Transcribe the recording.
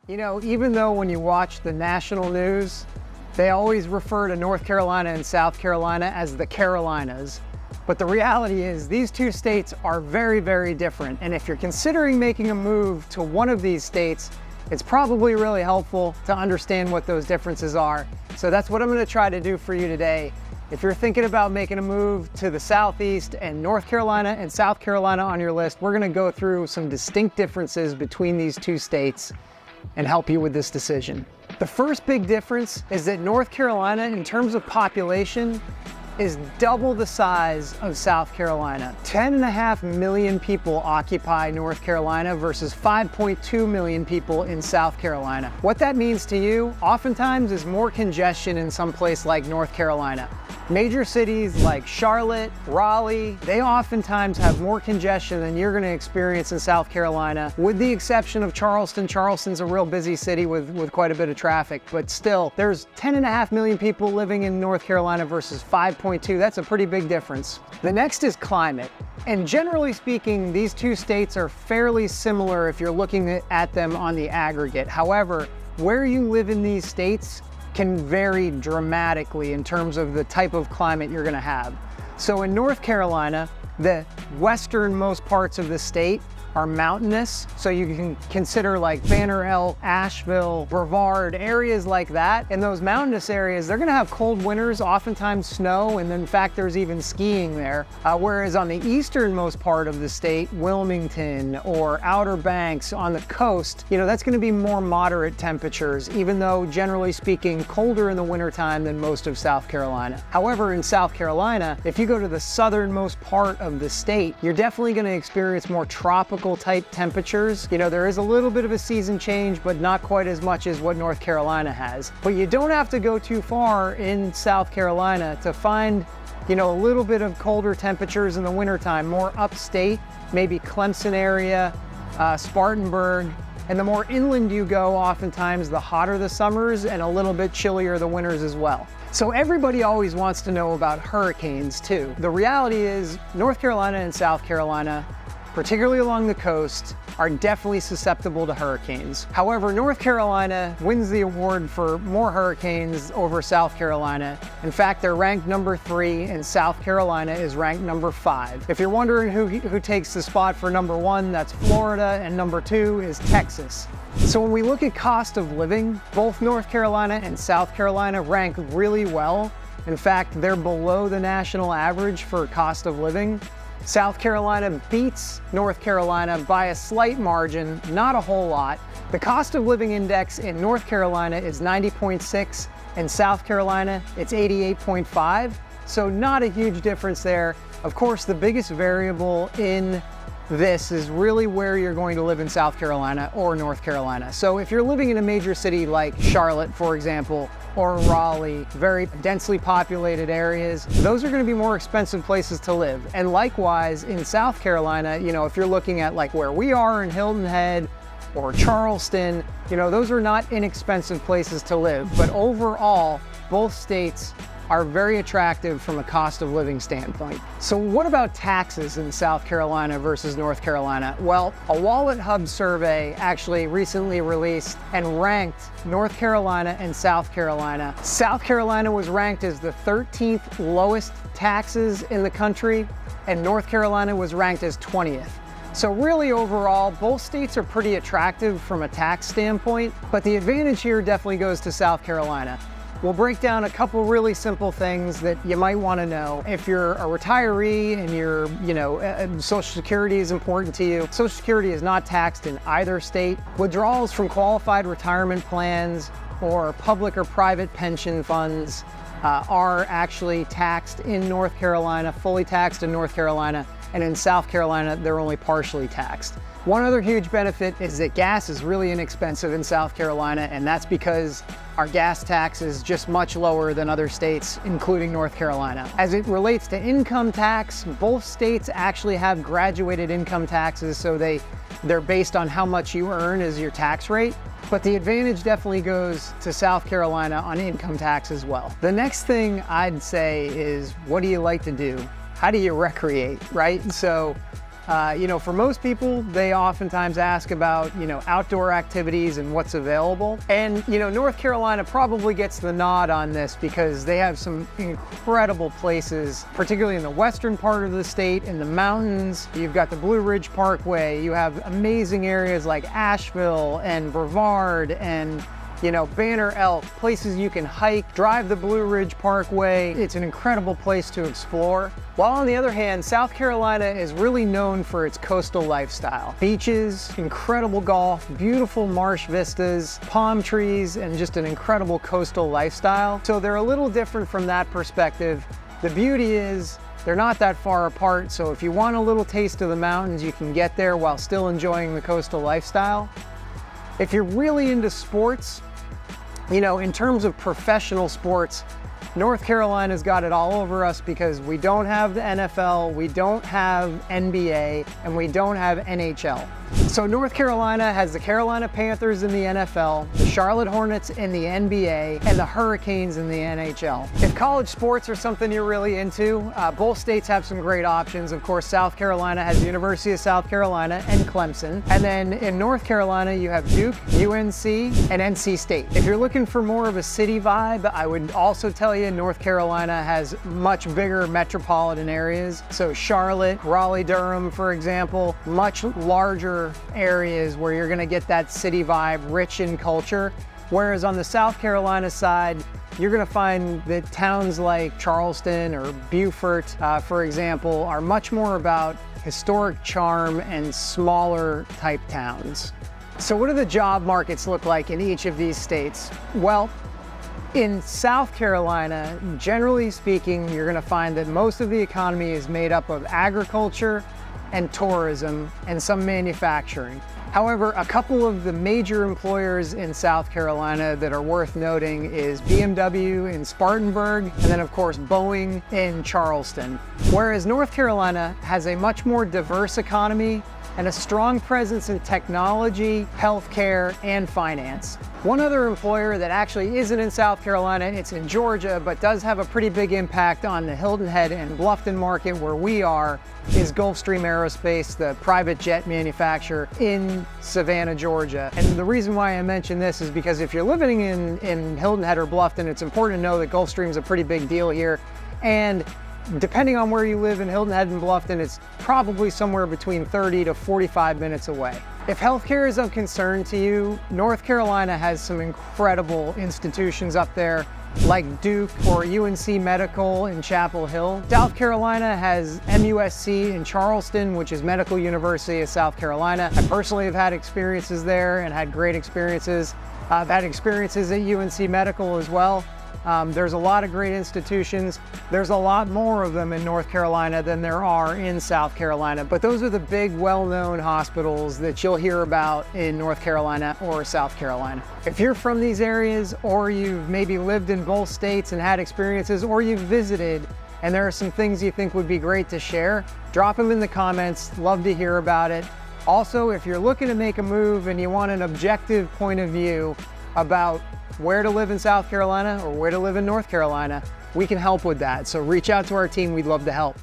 You know, even though when you watch the national news, they always refer to North Carolina and South Carolina as the Carolinas. But the reality is these two states are very, very different. And if you're considering making a move to one of these states, it's probably really helpful to understand what those differences are. So that's what I'm going to try to do for you today. If you're thinking about making a move to the Southeast and North Carolina and South Carolina on your list, we're going to go through some distinct differences between these two states and help you with this decision. The first big difference is that North Carolina, in terms of population, is double the size of South Carolina. 10.5 million people occupy North Carolina versus 5.2 million people in South Carolina. What that means to you, oftentimes, is more congestion in some place like North Carolina. Major cities like Charlotte, Raleigh, they oftentimes have more congestion than you're gonna experience in South Carolina, with the exception of Charleston. Charleston's a real busy city with quite a bit of traffic, but still, there's 10.5 million people living in North Carolina versus 5.2. That's a pretty big difference. The next is climate. And generally speaking, these two states are fairly similar if you're looking at them on the aggregate. However, where you live in these states can vary dramatically in terms of the type of climate you're gonna have. So in North Carolina, the westernmost parts of the state are mountainous, so you can consider like Banner Elk, Asheville, Brevard, areas like that. In those mountainous areas, they're gonna have cold winters, oftentimes snow, and in fact there's even skiing there. Whereas on the easternmost part of the state, Wilmington or Outer Banks on the coast, you know, that's gonna be more moderate temperatures, even though generally speaking, colder in the wintertime than most of South Carolina. However, in South Carolina, if you go to the southernmost part of the state, you're definitely gonna experience more tropical type temperatures. You know, there is a little bit of a season change, but not quite as much as what North Carolina has. But you don't have to go too far in South Carolina to find, you know, a little bit of colder temperatures in the wintertime, more upstate, maybe Clemson area, Spartanburg. And the more inland you go, oftentimes the hotter the summers and a little bit chillier the winters as well. So everybody always wants to know about hurricanes too. The reality is North Carolina and South Carolina, particularly along the coast, are definitely susceptible to hurricanes. However, North Carolina wins the award for more hurricanes over South Carolina. In fact, they're ranked number 3 and South Carolina is ranked number 5. If you're wondering who takes the spot for number 1, that's Florida, and number 2 is Texas. So when we look at cost of living, both North Carolina and South Carolina rank really well. In fact, they're below the national average for cost of living. South Carolina beats North Carolina by a slight margin, not a whole lot. The cost of living index in North Carolina is 90.6, and South Carolina, it's 88.5. So not a huge difference there. Of course, the biggest variable in this is really where you're going to live in South Carolina or North Carolina. So if you're living in a major city like Charlotte, for example, or Raleigh, very densely populated areas, those are going to be more expensive places to live. And likewise in South Carolina, you know, if you're looking at like where we are in Hilton Head or Charleston, you know, those are not inexpensive places to live. But overall, both states are very attractive from a cost of living standpoint. So what about taxes in South Carolina versus North Carolina? Well, a Wallet Hub survey actually recently released and ranked North Carolina and South Carolina. South Carolina was ranked as the 13th lowest taxes in the country, and North Carolina was ranked as 20th. So really overall, both states are pretty attractive from a tax standpoint, but the advantage here definitely goes to South Carolina. We'll break down a couple really simple things that you might want to know. If you're a retiree and you're, Social Security is important to you, Social Security is not taxed in either state. Withdrawals from qualified retirement plans or public or private pension funds are actually taxed in North Carolina, fully taxed in North Carolina, and in South Carolina, they're only partially taxed. One other huge benefit is that gas is really inexpensive in South Carolina, and that's because our gas tax is just much lower than other states, including North Carolina. As it relates to income tax, both states actually have graduated income taxes, so they're based on how much you earn as your tax rate. But the advantage definitely goes to South Carolina on income tax as well. The next thing I'd say is, what do you like to do? How do you recreate, right? So For most people, they oftentimes ask about, outdoor activities and what's available. And, North Carolina probably gets the nod on this because they have some incredible places, particularly in the western part of the state, in the mountains. You've got the Blue Ridge Parkway. You have amazing areas like Asheville and Brevard and Banner Elk, places you can hike, drive the Blue Ridge Parkway. It's an incredible place to explore. While on the other hand, South Carolina is really known for its coastal lifestyle. Beaches, incredible golf, beautiful marsh vistas, palm trees, and just an incredible coastal lifestyle. So they're a little different from that perspective. The beauty is they're not that far apart, so if you want a little taste of the mountains, you can get there while still enjoying the coastal lifestyle. If you're really into sports, in terms of professional sports, North Carolina's got it all over us because we don't have the NFL, we don't have NBA, and we don't have NHL. So North Carolina has the Carolina Panthers in the NFL, the Charlotte Hornets in the NBA, and the Hurricanes in the NHL. If college sports are something you're really into, both states have some great options. Of course, South Carolina has the University of South Carolina and Clemson. And then in North Carolina, you have Duke, UNC, and NC State. If you're looking for more of a city vibe, I would also tell you North Carolina has much bigger metropolitan areas. So Charlotte, Raleigh-Durham, for example, much larger areas where you're gonna get that city vibe, rich in culture. Whereas on the South Carolina side, you're gonna find that towns like Charleston or Beaufort, for example, are much more about historic charm and smaller type towns. So what do the job markets look like in each of these states? Well, in South Carolina, generally speaking, you're gonna find that most of the economy is made up of agriculture and tourism and some manufacturing. However, a couple of the major employers in South Carolina that are worth noting is BMW in Spartanburg, and then of course Boeing in Charleston. Whereas North Carolina has a much more diverse economy and a strong presence in technology, healthcare, and finance. One other employer that actually isn't in South Carolina, it's in Georgia, but does have a pretty big impact on the Hilton Head and Bluffton market where we are, is Gulfstream Aerospace, the private jet manufacturer in Savannah, Georgia. And the reason why I mention this is because if you're living in Hilton Head or Bluffton, it's important to know that Gulfstream's a pretty big deal here. And depending on where you live in Hilton Head and Bluffton, it's probably somewhere between 30 to 45 minutes away. If healthcare is of concern to you, North Carolina has some incredible institutions up there like Duke or UNC Medical in Chapel Hill. South Carolina has MUSC in Charleston, which is Medical University of South Carolina. I personally have had experiences there and had great experiences. I've had experiences at UNC Medical as well. There's a lot of great institutions. There's a lot more of them in North Carolina than there are in South Carolina, but those are the big well-known hospitals that you'll hear about in North Carolina or South Carolina. If you're from these areas, or you've maybe lived in both states and had experiences, or you've visited and there are some things you think would be great to share, drop them in the comments. Love to hear about it. Also, if you're looking to make a move and you want an objective point of view about where to live in South Carolina or where to live in North Carolina, we can help with that. So reach out to our team, we'd love to help.